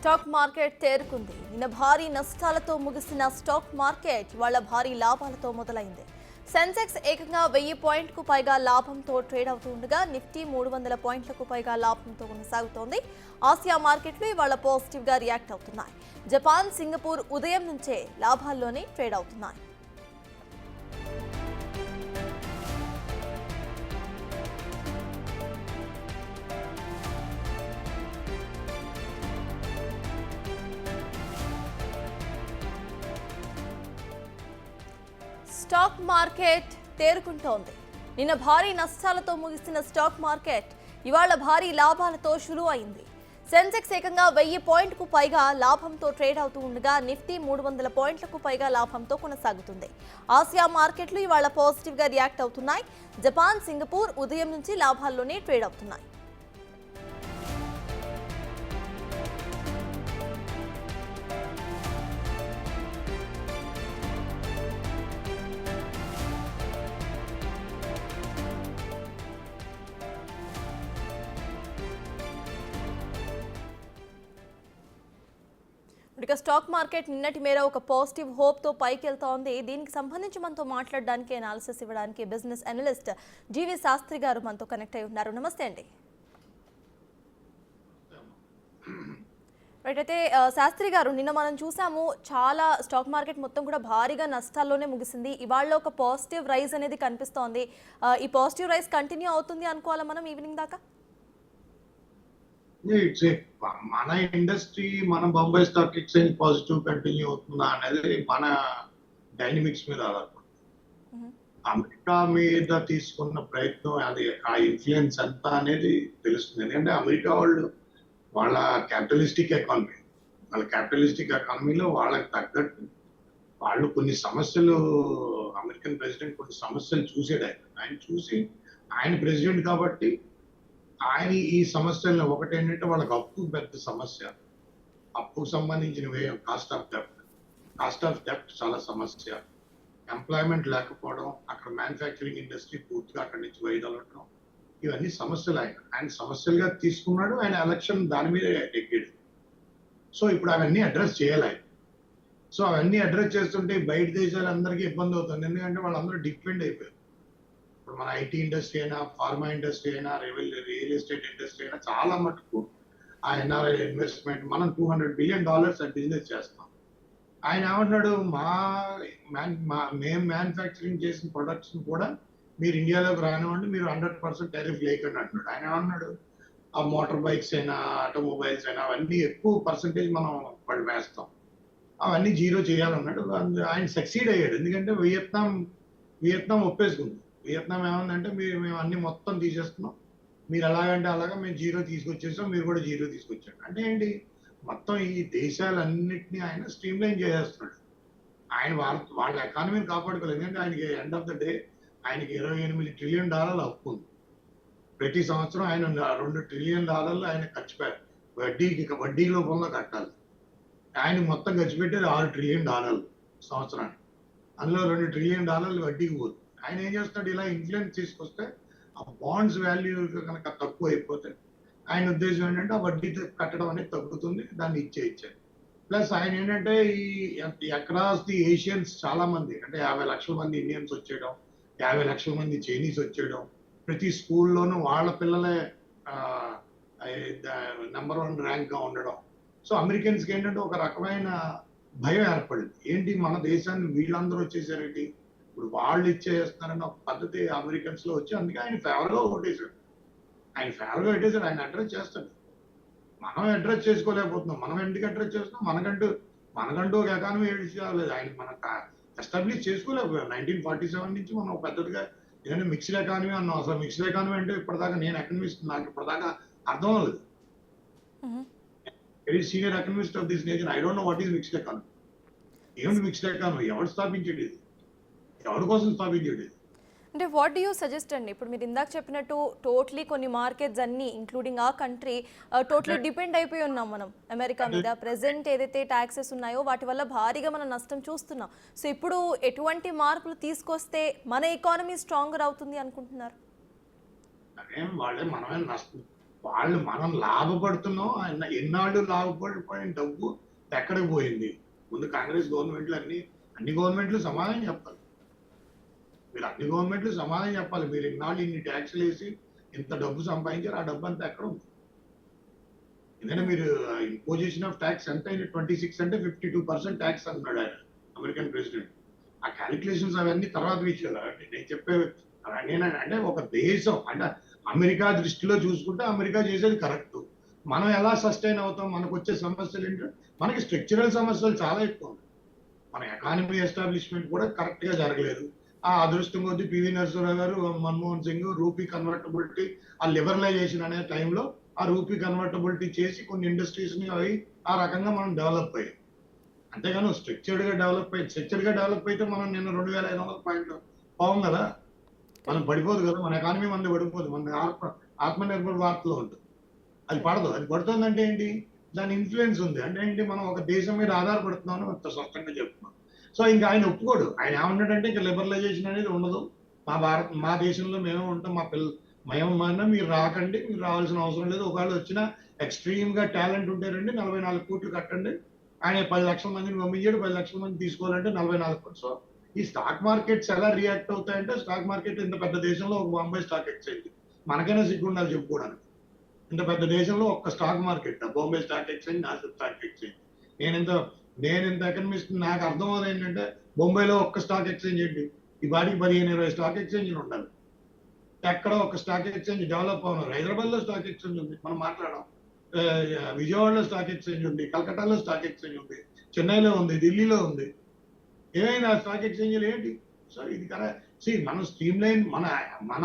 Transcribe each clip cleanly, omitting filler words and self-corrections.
Stock market తేరుకుంది. నిన్న భారీ నష్టాలతో ముగిసిన స్టాక్ మార్కెట్ ఇవాళ భారీ లాభాలతో మొదలైంది. సెన్సెక్స్ ఏకంగా 1000 పాయింట్లకు పైగా లాభంతో ట్రేడ్ అవుతుండగా నిఫ్టీ 300 పాయింట్లకు పైగా లాభంతో కొనసాగుతోంది. ఆసియా మార్కెట్లు ఇవాళ పాజిటివ్ గా రియాక్ట్ అవుతున్నాయి. జపాన్, సింగపూర్ ఉదయం నుంచే లాభాల్లోనే ట్రేడ్ అవుతున్నాయి. స్టాక్ మార్కెట్ తేరుకుంటోంది. నిన్న భారీ నష్టాలతో ముగిసిన స్టాక్ మార్కెట్ ఇవాళ భారీ లాభాలతో షురూ అయింది. సెన్సెక్స్ ఏకంగా 1000 పాయింట్లకు పైగా లాభంతో ట్రేడ్ అవుతూ ఉండగా నిఫ్టీ 300 పాయింట్లకు పైగా లాభంతో కొనసాగుతుంది. ఆసియా మార్కెట్లు ఇవాళ పాజిటివ్ గా రియాక్ట్ అవుతున్నాయి. జపాన్, సింగపూర్ ఉదయం నుంచి లాభాల్లోనే ట్రేడ్ అవుతున్నాయి. ఇక స్టాక్ మార్కెట్ నిన్నటి మేర ఒక పాజిటివ్ హోప్ తో పైకి వెళ్తోంది. దీనికి సంబంధించి మనతో మాట్లాడడానికి, అనాలిసిస్ ఇవ్వడానికి బిజినెస్ అనలిస్ట్ జీవి శాస్త్రి గారు మనతో కనెక్ట్ అయి ఉన్నారు. నమస్తే అండి. రైట్, అయితే శాస్త్రి గారు, నిన్న మనం చూసాము చాలా స్టాక్ మార్కెట్ మొత్తం కూడా భారీగా నష్టాల్లోనే ముగిసింది. ఇవాళ ఒక పాజిటివ్ రైజ్ అనేది కనిపిస్తోంది. ఈ పాజిటివ్ రైజ్ కంటిన్యూ అవుతుంది అనుకోవాలా మనం ఈవినింగ్ దాకా? మన ఇండస్ట్రీ, మన Bombay stock exchange positive continue అవుతుందా అనేది మన డైనమిక్స్ మీద ఆధారపడుతుంది. అమెరికా మీద తీసుకున్న ప్రయత్నం, అది ఆ ఇన్ఫ్లుయెన్స్ ఎంత అనేది తెలుస్తుంది. ఎందుకంటే అమెరికా వాళ్ళ క్యాపిటలిస్టిక్ ఎకానమీలో వాళ్ళకి తగ్గట్టు వాళ్ళు కొన్ని సమస్యలు, అమెరికన్ ప్రెసిడెంట్ కొన్ని సమస్యలు చూసాడు. ఆయన చూసి, ఆయన ప్రెసిడెంట్ కాబట్టి ఆయన ఈ సమస్యలను, ఒకటి ఏంటంటే వాళ్ళకి అప్పు పెద్ద సమస్య, అప్పుకు సంబంధించిన కాస్ట్ ఆఫ్ డెప్ట్ చాలా సమస్య, ఎంప్లాయ్మెంట్ లేకపోవడం, అక్కడ మ్యానుఫ్యాక్చరింగ్ ఇండస్ట్రీ పూర్తిగా అక్కడి నుంచి వైదొలగడం, ఇవన్నీ సమస్యలు ఆయన సమస్యలుగా తీసుకున్నాడు. ఆయన ఎలక్షన్ దాని మీద ఎక్కాడు. సో ఇప్పుడు అవన్నీ అడ్రస్ చేయాలి ఆయన. సో అవన్నీ అడ్రస్ చేస్తుంటే బయట దేశాలందరికీ ఇబ్బంది అవుతుంది. ఎందుకంటే వాళ్ళందరూ డిపెండ్ అయిపోయారు. ఇప్పుడు మన ఐటీ ఇండస్ట్రీ అయినా, ఫార్మా ఇండస్ట్రీ అయినా, రియల్ ఎస్టేట్ ఇండస్ట్రీ అయినా చాలా మటుకు ఆ ఎన్ఆర్ఐ ఇన్వెస్ట్మెంట్, మనం $200 బిలియన్ బిజినెస్ చేస్తాం. ఆయన ఏమంటున్నాడు, మేము మ్యానుఫ్యాక్చరింగ్ చేసిన ప్రొడక్ట్స్ కూడా మీరు ఇండియాలోకి రానివ్వండి, మీరు 100% టారిఫ్ లేకుండా అంటున్నాడు. ఆయన ఏమన్నాడు, ఆ మోటార్ బైక్స్ అయినా, ఆటోమొబైల్స్ అయినా అవన్నీ ఎక్కువ పర్సంటేజ్ మనం వాళ్ళు వేస్తాం, అవన్నీ జీరో చేయాలన్నాడు. ఆయన సక్సీడ్ అయ్యాడు. ఎందుకంటే వియత్నాం ఒప్పేసుకుంది. వియత్నాం ఏమందంటే, మేము అన్ని మొత్తం తీసేస్తున్నాం, మీరు ఎలాగంటే అలాగా మేము జీరో తీసుకొచ్చేసాం, మీరు కూడా జీరో తీసుకొచ్చాడు. అంటే ఏంటి, మొత్తం ఈ దేశాలన్నింటినీ ఆయన స్ట్రీమ్ లైన్ చేసేస్తున్నాడు. ఆయన వాళ్ళ ఎకానమీని కాపాడుకోలేదు. ఎందుకంటే ఆయనకి ఎండ్ ఆఫ్ ద డే ఆయనకి $28 ట్రిలియన్ అప్పు ఉంది. ప్రతి సంవత్సరం ఆయన $2 ట్రిలియన్ ఆయన ఖర్చు పెట్టారు, వడ్డీ రూపంలో కట్టాలి. ఆయన మొత్తం ఖర్చు పెట్టేది $6 ట్రిలియన్ సంవత్సరానికి. అందులో $2 ట్రిలియన్ వడ్డీకి పోతుంది. ఆయన ఏం చేస్తున్నాడు, ఇలా ఇన్ఫ్లుయెన్స్ తీసుకొస్తే ఆ బాండ్స్ వాల్యూ కనుక తక్కువ అయిపోతే ఆయన ఉద్దేశం ఏంటంటే ఆ వడ్డీ కట్టడం అనేది తగ్గుతుంది, దాన్ని ఇచ్చేయాలి. ప్లస్ ఆయన ఏంటంటే ఈ అక్రాస్ ది ఏషియన్స్ చాలా మంది, అంటే 50 లక్షల మంది ఇండియన్స్ వచ్చేయడం, 50 లక్షల మంది చైనీస్ వచ్చేయడం, ప్రతి స్కూల్లోనూ వాళ్ళ పిల్లలే నెంబర్ 1 ర్యాంక్ గా ఉండడం. సో అమెరికన్స్కి ఏంటంటే ఒక రకమైన భయం ఏర్పడింది. ఏంటి, మన దేశాన్ని వీళ్ళందరూ వచ్చేసారేంటి, ఇప్పుడు వాళ్ళు ఇచ్చేస్తున్నారన్న ఒక పద్ధతి అమెరికన్స్ లో వచ్చి, అందుకే ఆయన ఫేవర్ గా ఓటేశాడు. ఆయన అడ్రస్ చేస్తాడు. మనం అడ్రస్ చేసుకోలేకపోతున్నాం. మనం ఎందుకు అడ్రస్ చేస్తున్నాం, మనకంటూ ఒక ఎకానమీ లేదు. ఆయన మనకు ఎస్టాబ్లిష్ చేసుకోలేకపోయాం. 1947 నుంచి మనం పెద్దదిగా ఏదైనా మిక్స్డ్ ఎకానమీ అన్నాం. అసలు మిక్స్డ్ ఎకానమీ అంటే ఇప్పటిదాకా, నేను ఎకనమిస్ట్, నాకు ఇప్పటిదాకా అర్థం అవ్వలేదు. Very senior economist of this nation, I don't know what is mixed economy. ఏమిటి మిక్స్డ్ ఎకానమీ, ఎవరు స్థాపించేది, ఎవరి కోసం స్థాపించేది? అంటే వాట్ డూ యూ సజెస్ట్ అండి? ఇప్పుడు మీరు ఇందాక చెప్పినట్టు టోటలీ కొన్ని మార్కెట్స్ అన్ని ఇంక్లూడింగ్ ఆ కంట్రీ టోటలీ డిపెండ్ అయిపోయి ఉన్నాం మనం అమెరికా మీద. ప్రెసెంట్ ఏదైతే ట్యాక్సెస్ ఉన్నాయో వాటి వల్ల భారీగా మనం నష్టం చూస్తున్నాం. సో ఇప్పుడు ఎటువంటి మార్పులు తీసుకొస్తే మన ఎకానమీ స్ట్రాంగర్ అవుతుంది అనుకుంటున్నారు? వాళ్ళే మనమే నష్టం. వాళ్ళు మనం లాభపడుతున్నాం ఎన్నాళ్ళు లాభపడిపోయిన డబ్బు ఎక్కడికి పోయింది? ముందు కాంగ్రెస్ గవర్నమెంట్లు అన్ని గవర్నమెంట్లు సమాధానం చెప్పాలి. మీరు అన్ని గవర్నమెంట్లు సమాధానం చెప్పాలి. మీరు ఇన్నాళ్ళు ఇన్ని ట్యాక్స్లు వేసి ఇంత డబ్బు సంపాదించారు, ఆ డబ్బు అంతా ఎక్కడ ఉంది? ఎందుకంటే మీరు ఇంపోజిషన్ ఆఫ్ ట్యాక్స్ ఎంత అయింది? 26 అంటే 52% ట్యాక్స్ అన్నాడు ఆయన అమెరికన్ ప్రెసిడెంట్. ఆ క్యాలిక్యులేషన్స్ అవన్నీ తర్వాత విషయాలు. నేను చెప్పే అంటే ఒక దేశం అంటే అమెరికా దృష్టిలో చూసుకుంటే అమెరికా చేసేది కరెక్ట్. మనం ఎలా సస్టైన్ అవుతాం? మనకు వచ్చే సమస్యలు ఏంటంటే మనకి స్ట్రక్చరల్ సమస్యలు చాలా ఎక్కువ ఉన్నాయి. మన ఎకానమీ ఎస్టాబ్లిష్మెంట్ కూడా కరెక్ట్ గా జరగలేదు. ఆ అదృష్టం కొద్ది పివి నరసింహరావు గారు, మన్మోహన్ సింగ్ రూపీ కన్వర్టబిలిటీ, ఆ లిబరలైజేషన్ అనే టైంలో ఆ రూపీ కన్వర్టబిలిటీ చేసి కొన్ని ఇండస్ట్రీస్ ని అవి ఆ రకంగా మనం డెవలప్ అయ్యాం. అంతేగాని స్ట్రక్చర్డ్ గా డెవలప్ అయితే మనం నిన్న 2500 పాయింట్లు పోవం కదా, మనం పడిపోదు కదా, మన ఎకానమీ మంది పడిపోదు, మన ఆత్మనిర్భర్ భారత్లో ఉంటుంది. అది పడదు. అది పడుతుందంటే ఏంటి? దాని ఇన్ఫ్లుయెన్స్ ఉంది అంటే ఏంటి? మనం ఒక దేశం మీద ఆధారపడుతున్నాం అంత స్పష్టంగా చెప్తున్నాం. సో ఇంకా ఆయన ఒప్పుకోడు. ఆయన ఏమన్నాడంటే ఇంకా లిబరలైజేషన్ అనేది ఉండదు, మా దేశంలో మేము ఉంటాం, మేమన్నా మీరు రాకండి, మీరు రావాల్సిన అవసరం లేదు, ఒకవేళ వచ్చినా ఎక్స్ట్రీమ్ గా టాలెంట్ ఉంటే రండి, 44 కోట్లు కట్టండి. ఆయన 10 లక్షల మందిని పంపించాడు, 10 లక్షల మంది తీసుకోవాలంటే 44 కోట్లు. సో ఈ స్టాక్ మార్కెట్స్ ఎలా రియాక్ట్ అవుతాయంటే, స్టాక్ మార్కెట్ ఇంత పెద్ద దేశంలో ఒక బాంబే స్టాక్ ఎక్స్చేంజ్, మనకైనా సిగ్గుండాలి చెప్పుకోవడానికి. ఇంత పెద్ద దేశంలో ఒక్క stock market, Bombay stock exchange, Nasik stock exchange. నేను ఇంత ఎకనమిస్ట్, నాకు అర్థం అవుతుంది ఏంటంటే బొంబాయిలో ఒక్క స్టాక్ ఎక్స్చేంజ్ ఏంటి? ఈ బాడీకి 15-20 స్టాక్ ఎక్స్చేంజ్లు ఉండాలి. ఎక్కడ ఒక స్టాక్ ఎక్స్చేంజ్ డెవలప్ అవుతున్నారు. హైదరాబాద్ లో స్టాక్ ఎక్స్చేంజ్ ఉంది, మనం మాట్లాడాం. విజయవాడలో స్టాక్ ఎక్స్చేంజ్ ఉంది, కలకట్టాలో స్టాక్ ఎక్స్చేంజ్ ఉంది, చెన్నైలో ఉంది, ఢిల్లీలో ఉంది. ఏమైనా స్టాక్ ఎక్స్చేంజ్లు ఏంటి? సో ఇది కదా, మనం స్ట్రీమ్ లైన్ మన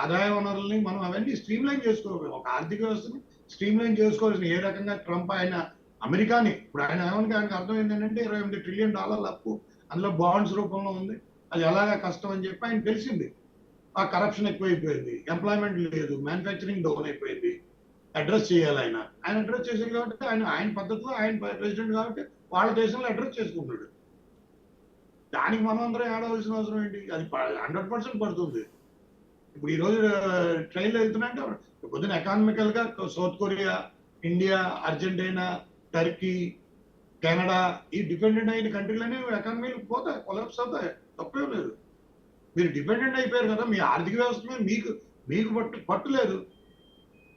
ఆదాయ వనరుల్ని మనం అవన్నీ స్ట్రీమ్ లైన్ చేసుకోవాలి. ఒక ఆర్థిక వ్యవస్థని స్ట్రీమ్ లైన్ చేసుకోవాల్సిన ఏ రకంగా ట్రంప్ ఆయన అమెరికాని ఇప్పుడు ఆయనకి అర్థం ఏంటంటే $28 ట్రిలియన్ అప్పు అందులో బాండ్స్ రూపంలో ఉంది, అది ఎలాగా కష్టం అని చెప్పి ఆయన తెలిసింది. ఆ కరప్షన్ ఎక్కువైపోయింది, ఎంప్లాయ్మెంట్ లేదు, మ్యానుఫ్యాక్చరింగ్ డౌన్ అయిపోయింది. అడ్రస్ చేయాలి ఆయన అడ్రస్ చేశారు కాబట్టి ఆయన పద్ధతిలో ఆయన ప్రెసిడెంట్ కాబట్టి వాళ్ళ దేశంలో అడ్రస్ చేసుకుంటాడు. దానికి మనం అందరం ఏడవలసిన అవసరం ఏంటి? అది 100% పడుతుంది. ఇప్పుడు ఈ రోజు ట్రైన్లో వెళ్తున్నాయంటే పొద్దున ఎకానమికల్ గా south Korea, India, Argentina, Turkey, Canada ఈ డిపెండెంట్ అయిన కంట్రీలనే ఎకానమీలు పోతాయి, కొలాప్స్ అవుతాయి, తప్పే లేదు. మీరు డిపెండెంట్ అయిపోయారు కదా, మీ ఆర్థిక వ్యవస్థ మీద మీకు పట్టు లేదు.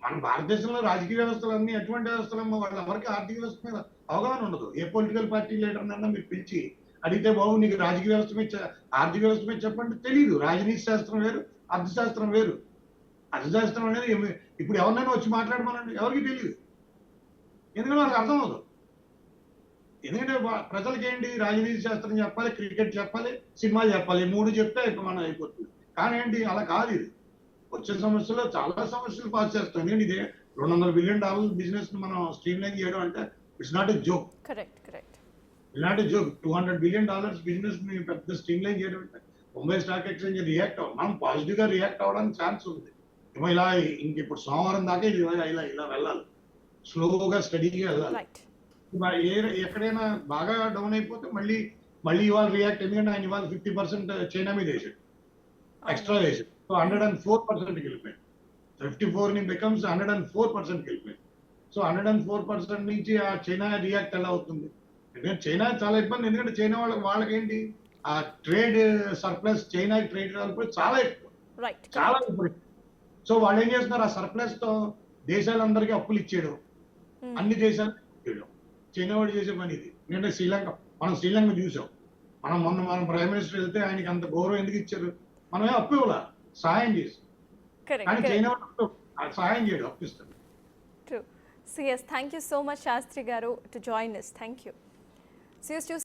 మన భారతదేశంలో రాజకీయ వ్యవస్థలు అన్ని ఎటువంటి వ్యవస్థలమ్మా, వాళ్ళ ఎవరికి ఆర్థిక వ్యవస్థ మీద అవగాహన ఉండదు. ఏ పొలిటికల్ పార్టీ లీడర్నన్నా మీరు పిలిచి అడిగితే బాబు నీకు రాజకీయ వ్యవస్థ మీద ఆర్థిక వ్యవస్థ మీద చెప్పండి, తెలియదు. రాజనీతి శాస్త్రం వేరు, అర్థశాస్త్రం వేరు. అర్థశాస్త్రం అనేది ఇప్పుడు ఎవరినైనా వచ్చి మాట్లాడమనండి, ఎవరికి తెలియదు, ఎందుకంటే వాళ్ళకి అర్థం అవుతుంది. ఎందుకంటే ప్రజలకి ఏంటి, రాజనీతి శాస్త్రం చెప్పాలి, క్రికెట్ చెప్పాలి, సినిమాలు చెప్పాలి, 3 చెప్తే మనం అయిపోతుంది. కానీ ఏంటి, అలా కాదు. ఇది వచ్చే సమస్యలో చాలా సమస్యలు పాస్ చేస్తాం. ఎందుకంటే ఇదే $200 బిలియన్ బిజినెస్ మనం స్ట్రీమ్ లైన్ చేయడం అంటే it's not a joke. It's not a joke. $200 billion business ని పెద్ద స్ట్రీమ్ లైన్ చేయడం అంటే ముంబై స్టాక్ ఎక్స్చేంజ్ రియాక్ట్ మనం పాజిటివ్ గా రియాక్ట్ అవ్వడానికి ఛాన్స్ ఉంది. ఏమో ఇలా ఇప్పుడు సోమవారం దాకా ఇది ఇలా వెళ్ళాలి, స్లోగా స్టడీగా వెళ్ళాలి. ఎక్కడైనా బాగా డౌన్ అయిపోతే మళ్ళీ ఇవాళ రియాక్ట్, ఎందుకంటే ఆయన ఇవాళ 50% చైనా మీద వేసాడు, ఎక్స్ట్రా వేసాడు. సో 104%కి వెళ్ళిపోయింది. 54 ని బికమ్స్ 104%కి వెళ్ళిపోయింది. సో 104% నుంచి ఆ చైనా రియాక్ట్ ఎలా అవుతుంది? ఎందుకంటే చైనా చాలా ఇబ్బంది, ఎందుకంటే చైనా వాళ్ళకేంటి ఆ ట్రేడ్ సర్ప్లస్, చైనా ట్రేడ్ చాలా ఎక్కువ, చాలా ఎక్కువ. సో వాళ్ళు ఏం చేస్తున్నారు, ఆ సర్ప్లస్ తో దేశాలందరికీ అప్పులు ఇచ్చేయడం, అన్ని దేశాలు ఇచ్చేయడం. చైనా వాడు చేసే పని ఇది. ఎందుకంటే మనం శ్రీలంక చూసాం. మన ప్రైమ్ మినిస్టర్ వెళ్తే ఆయనకి అంత గౌరవం ఎందుకు ఇచ్చారు? మనమే అప్పు ఇవ్వాల, సహాయం చేసి. కానీ చైనా వాడు సహాయం చేయడం, అప్పు ఇస్తారు. True. So yes, thank you so much, Shastri Garu, to join us. Thank you. So